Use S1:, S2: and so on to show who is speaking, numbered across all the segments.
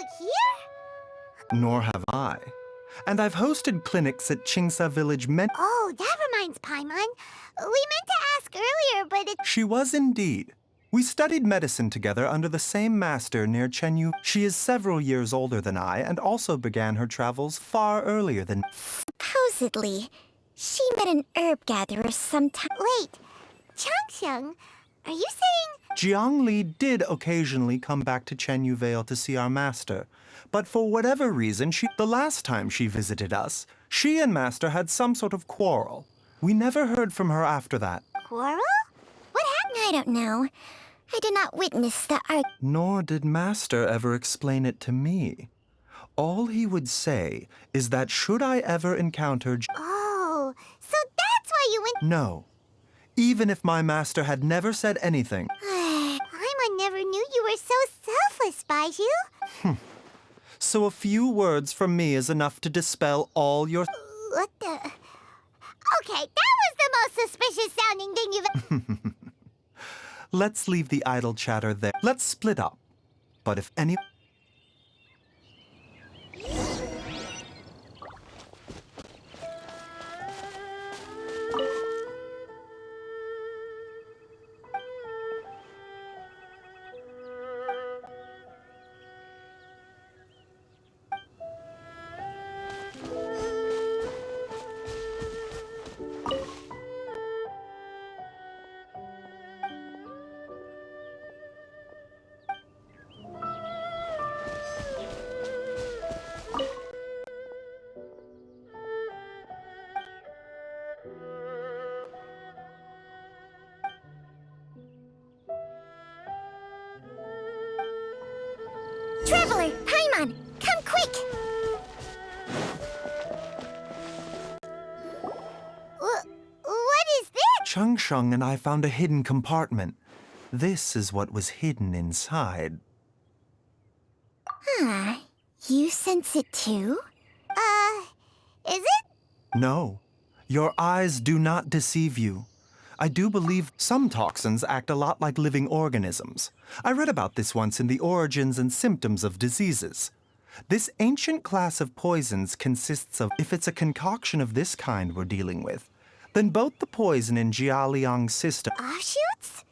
S1: out here?
S2: Nor have I. And I've hosted clinics at Chingsa Village
S1: Oh, that reminds Paimon. We meant to ask earlier, but it...
S2: She was indeed. We studied medicine together under the same master near Chenyu. She is several years older than I and also began her travels far earlier than...
S3: Supposedly, she met an herb gatherer sometime.
S1: Wait, Changsheng, are you saying...
S2: Jiang Li did occasionally come back to Chenyu Vale to see our master, but for whatever reason, the last time she visited us, she and master had some sort of quarrel. We never heard from her after that.
S1: Quarrel? What happened?
S3: I don't know. I did not witness the argument.
S2: Nor did master ever explain it to me. All he would say is that should I ever encounter...
S1: Oh, so that's why you went...
S2: No. Even if my master had never said anything.
S1: Paimon never knew you were so selfless, Baiju.
S2: So a few words from me is enough to dispel all your...
S1: What the... Okay, that was the most suspicious sounding thing you've...
S2: Let's leave the idle chatter there. Let's split up. But if any...
S3: Traveler, Paimon, come quick!
S1: What is this?
S2: Changsheng and I found a hidden compartment. This is what was hidden inside.
S3: You sense it too?
S1: Is it?
S2: No, your eyes do not deceive you. I do believe some toxins act a lot like living organisms. I read about this once in the Origins and Symptoms of Diseases. This ancient class of poisons consists of, if it's a concoction of this kind we're dealing with, then both the poison in Jialiang's system...
S1: Offshoots?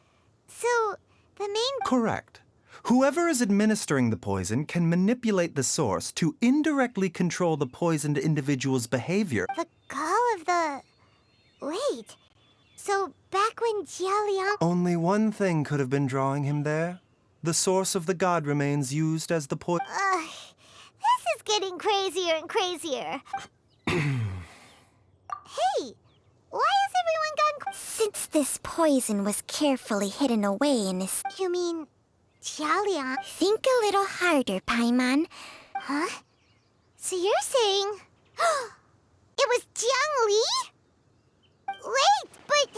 S1: So, the main...
S2: Correct. Whoever is administering the poison can manipulate the source to indirectly control the poisoned individual's behavior.
S1: The gall of the... Wait... So, back when Jialiang...
S2: Only one thing could have been drawing him there. The source of the god remains used as the poison.
S1: This is getting crazier and crazier. Hey, why has everyone gone...
S3: Since this poison was carefully hidden away in this...
S1: You mean... Jialiang?
S3: Think a little harder, Paimon.
S1: Huh? So you're saying... It was Jiang Li? Wait, but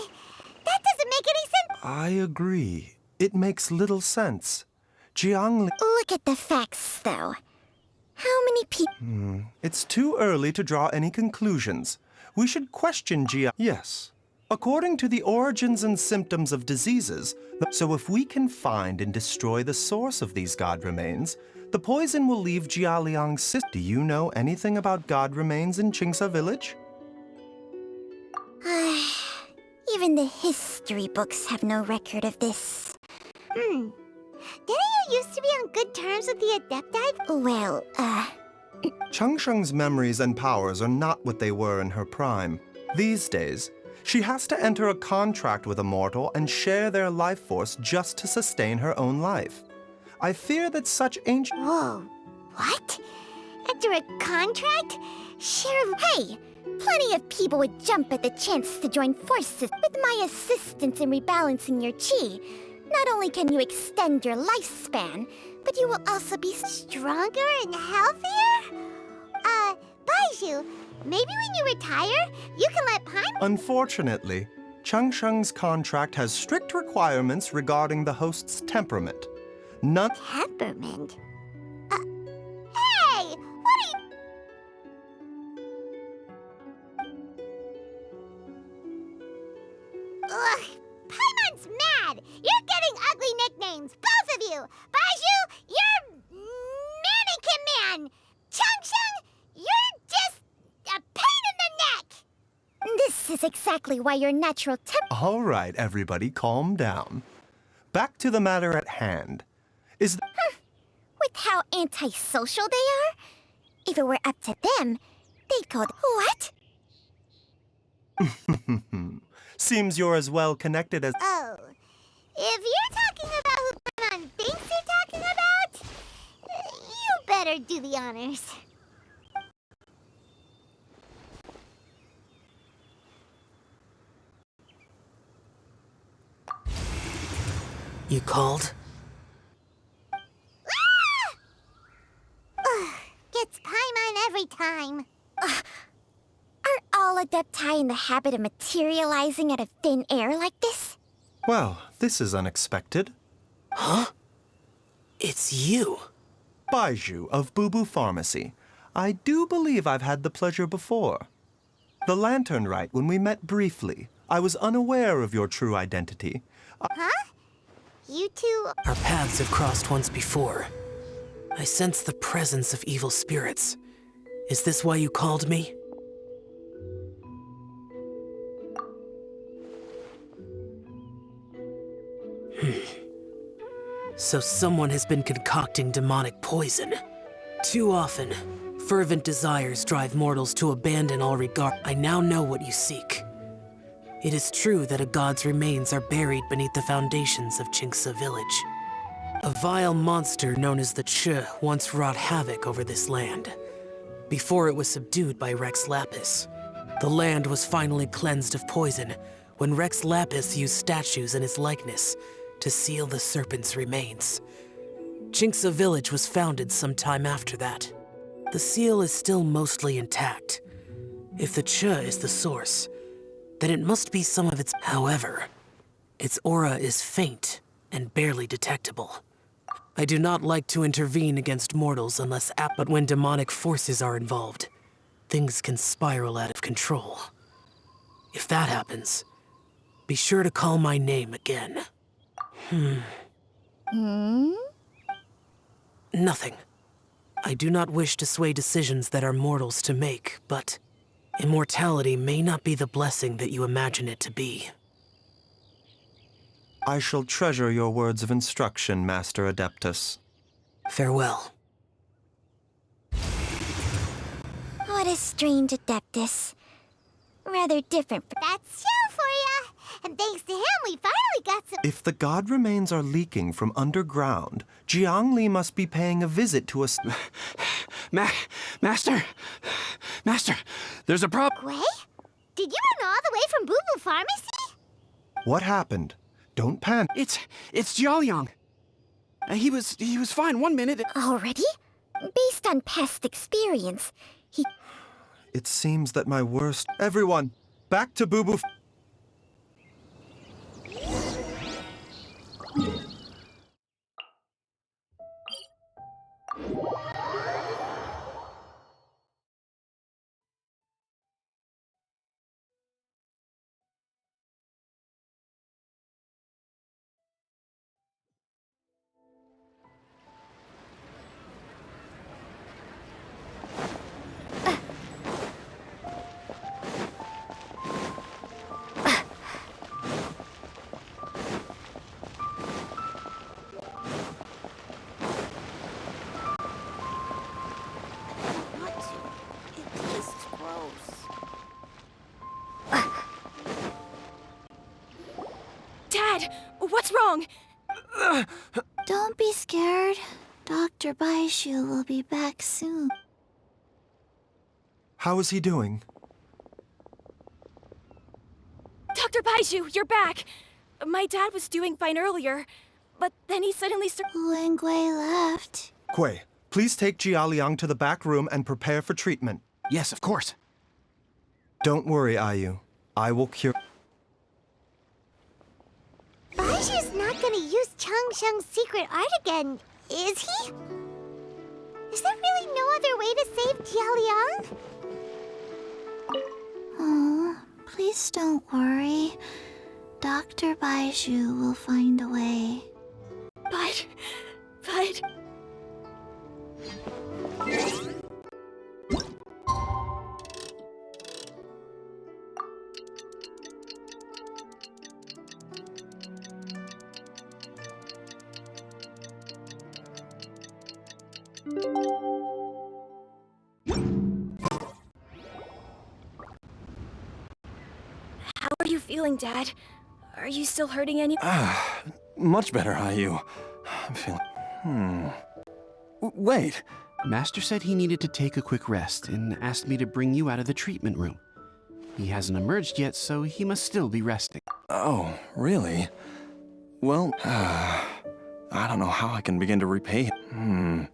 S1: that doesn't make any sense.
S2: I agree. It makes little sense. Jiang Li...
S3: Look at the facts, though. How many people...
S2: It's too early to draw any conclusions. We should question Jiang... Yes. According to the Origins and Symptoms of Diseases, so if we can find and destroy the source of these god remains, the poison will leave Jialiang's system. Do you know anything about god remains in Chingsa Village?
S3: Even the history books have no record of this.
S1: Didn't you used to be on good terms with the Adepti?
S3: Well,
S2: Changsheng's memories and powers are not what they were in her prime. These days, she has to enter a contract with a mortal and share their life force just to sustain her own life. I fear that such ancient...
S1: Whoa, what? Enter a contract? Share...
S3: Hey! Plenty of people would jump at the chance to join forces. With my assistance in rebalancing your chi, not only can you extend your lifespan, but you will also be
S1: stronger and healthier? Baiju, maybe when you retire, you can let Paimon...
S2: Unfortunately, Changsheng's contract has strict requirements regarding the host's temperament. None...
S1: Temperament? Hey! What are you... Ugh, Paimon's mad! You're getting ugly nicknames, both of you! Baiju, you're... mannequin!
S3: exactly why your natural
S2: All right, everybody, calm down. Back to the matter at hand. Is
S3: with how antisocial they are? If it were up to them, they'd call what?
S2: Seems you're as well connected as...
S1: Oh, if you're talking about who Paimon thinks you're talking about, you better do the honors.
S4: You called?
S1: Gets Paimon every time.
S3: Are all Adepti in the habit of materializing out of thin air like this?
S2: Well, this is unexpected.
S4: Huh? It's you.
S2: Baiju of Boo Boo Pharmacy. I do believe I've had the pleasure before. The Lantern Rite, when we met briefly, I was unaware of your true identity.
S1: Huh? You two...
S4: Our paths have crossed once before. I sense the presence of evil spirits. Is this why you called me? So someone has been concocting demonic poison. Too often, fervent desires drive mortals to abandon all regard. I now know what you seek. It is true that a god's remains are buried beneath the foundations of Chinxa village. A vile monster known as the Ch once wrought havoc over this land. Before it was subdued by Rex Lapis. The land was finally cleansed of poison when Rex Lapis used statues in his likeness to seal the serpent's remains. Chinxa village was founded some time after that. The seal is still mostly intact. If the Ch is the source, then it must be some of its... However, its aura is faint and barely detectable. I do not like to intervene against mortals unless but when demonic forces are involved, things can spiral out of control. If that happens, be sure to call my name again. Nothing. I do not wish to sway decisions that are mortals to make, but immortality may not be the blessing that you imagine it to be.
S2: I shall treasure your words of instruction, Master Adeptus.
S4: Farewell.
S3: What a strange Adeptus. Rather different.
S1: That's Xiao for ya! And thanks to him, we finally got some...
S2: If the god remains are leaking from underground, Jiangli must be paying a visit to us.
S5: Master, there's a problem.
S1: Gui? Did you run all the way from Boo Boo Pharmacy?
S2: What happened? Don't panic.
S5: It's Jiaoliang. He was fine 1 minute.
S3: Already? Based on past experience, he...
S2: It seems that my worst... Everyone, back to Boo Boo...
S6: Dad, what's wrong?
S1: Don't be scared. Dr. Baishu will be back soon.
S2: How is he doing?
S6: Dr. Baiju, you're back! My dad was doing fine earlier, but then he suddenly
S1: When Gui left.
S2: Gui, please take Jialiang to the back room and prepare for treatment.
S5: Yes, of course.
S2: Don't worry, Ayu. I will cure...
S1: Baishu's not gonna use Changsheng's secret art again, is he? Is there really no other way to save Jialiang? Oh, please don't worry. Dr. Baishu will find a way.
S6: But... How are you feeling, Dad? Are you still hurting any?
S5: Much better, Ayu. I'm feeling... Wait.
S7: Master said he needed to take a quick rest and asked me to bring you out of the treatment room. He hasn't emerged yet, so he must still be resting.
S5: Oh, really? Well, I don't know how I can begin to repay him.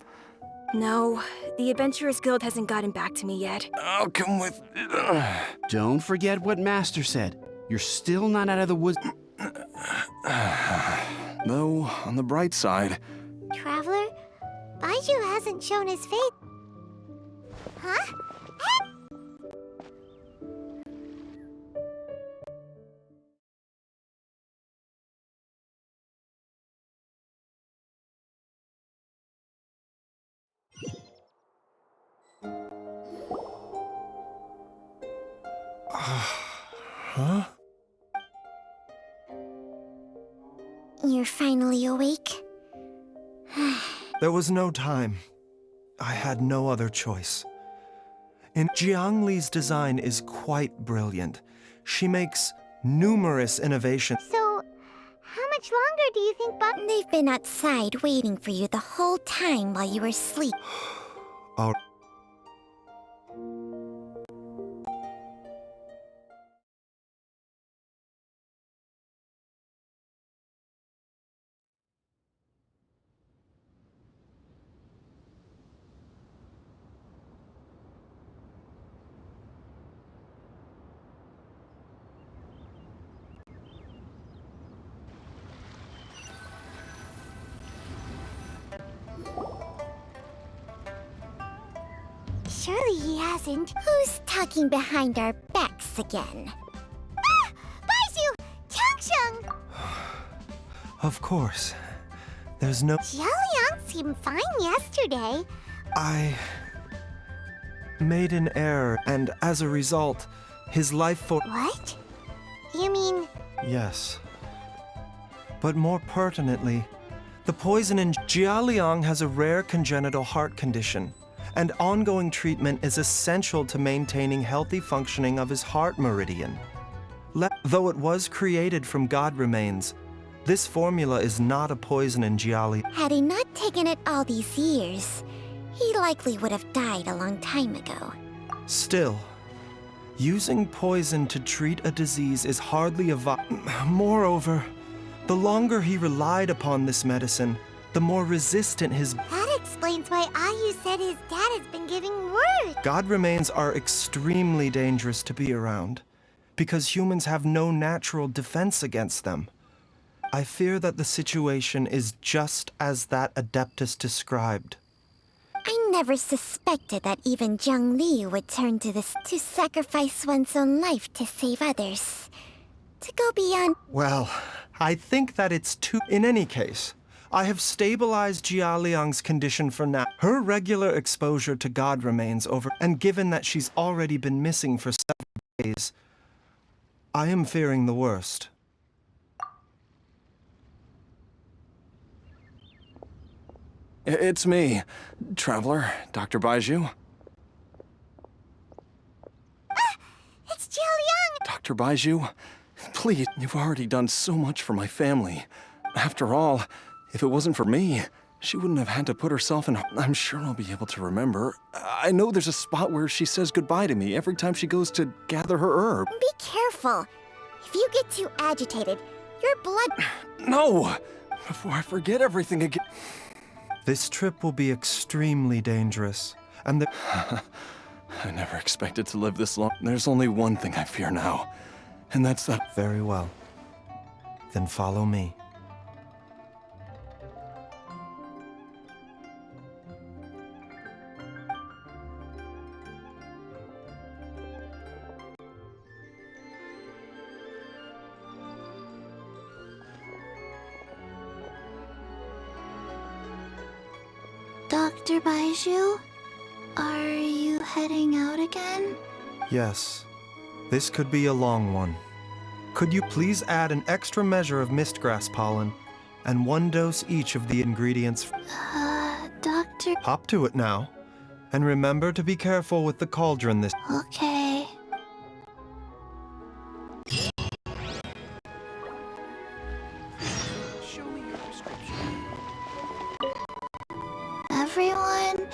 S6: No, the Adventurers Guild hasn't gotten back to me yet.
S5: I'll come with...
S7: Don't forget what Master said. You're still not out of the woods.
S5: Though, on the bright side...
S1: Traveler, Baiju hasn't shown his face. Huh?
S2: Huh?
S3: You're finally awake?
S2: There was no time. I had no other choice. And Jiang Li's design is quite brilliant. She makes numerous innovations.
S1: So, how much longer do you think
S3: They've been outside waiting for you the whole time while you were asleep.
S2: Oh,
S1: Surely he hasn't.
S3: Who's talking behind our backs again?
S1: Baiju! Changsheng!
S2: of course. There's no...
S1: Jialiang seemed fine yesterday.
S2: I made an error, and as a result, his life force...
S1: What? You mean...
S2: Yes. But more pertinently, the poison in Jialiang has a rare congenital heart condition, and ongoing treatment is essential to maintaining healthy functioning of his heart meridian. Though it was created from god remains, this formula is not a poison in Jiali.
S3: Had he not taken it all these years, he likely would have died a long time ago.
S2: Still, using poison to treat a disease is hardly Moreover, the longer he relied upon this medicine, the more resistant his...
S1: That explains why Ayu said his dad has been giving word.
S2: God remains are extremely dangerous to be around, because humans have no natural defense against them. I fear that the situation is just as that Adeptus described.
S3: I never suspected that even Jiang Li would turn to this to sacrifice one's own life to save others. To go beyond...
S2: Well, I think that it's too... In any case, I have stabilized Jialiang's condition for now. Her regular exposure to God remains over, and given that she's already been missing for several days, I am fearing the worst.
S5: It's me, Traveler, Dr. Baiju.
S1: It's Jialiang!
S5: Dr. Baiju, please, you've already done so much for my family. After all, if it wasn't for me, she wouldn't have had to put herself in... I'm sure I'll be able to remember. I know there's a spot where she says goodbye to me every time she goes to gather her herb.
S3: Be careful. If you get too agitated, your blood...
S5: No! Before I forget everything again...
S2: This trip will be extremely dangerous, and the...
S5: I never expected to live this long. There's only one thing I fear now, and that's that...
S2: Very well. Then follow me.
S1: Dr. Baiju? Are you heading out again?
S2: Yes. This could be a long one. Could you please add an extra measure of mistgrass pollen, and 1 dose each of the ingredients?
S1: Doctor? to...
S2: Hop to it now. And remember to be careful with the cauldron this...
S1: Okay.
S7: Show me your prescription.
S1: Everyone,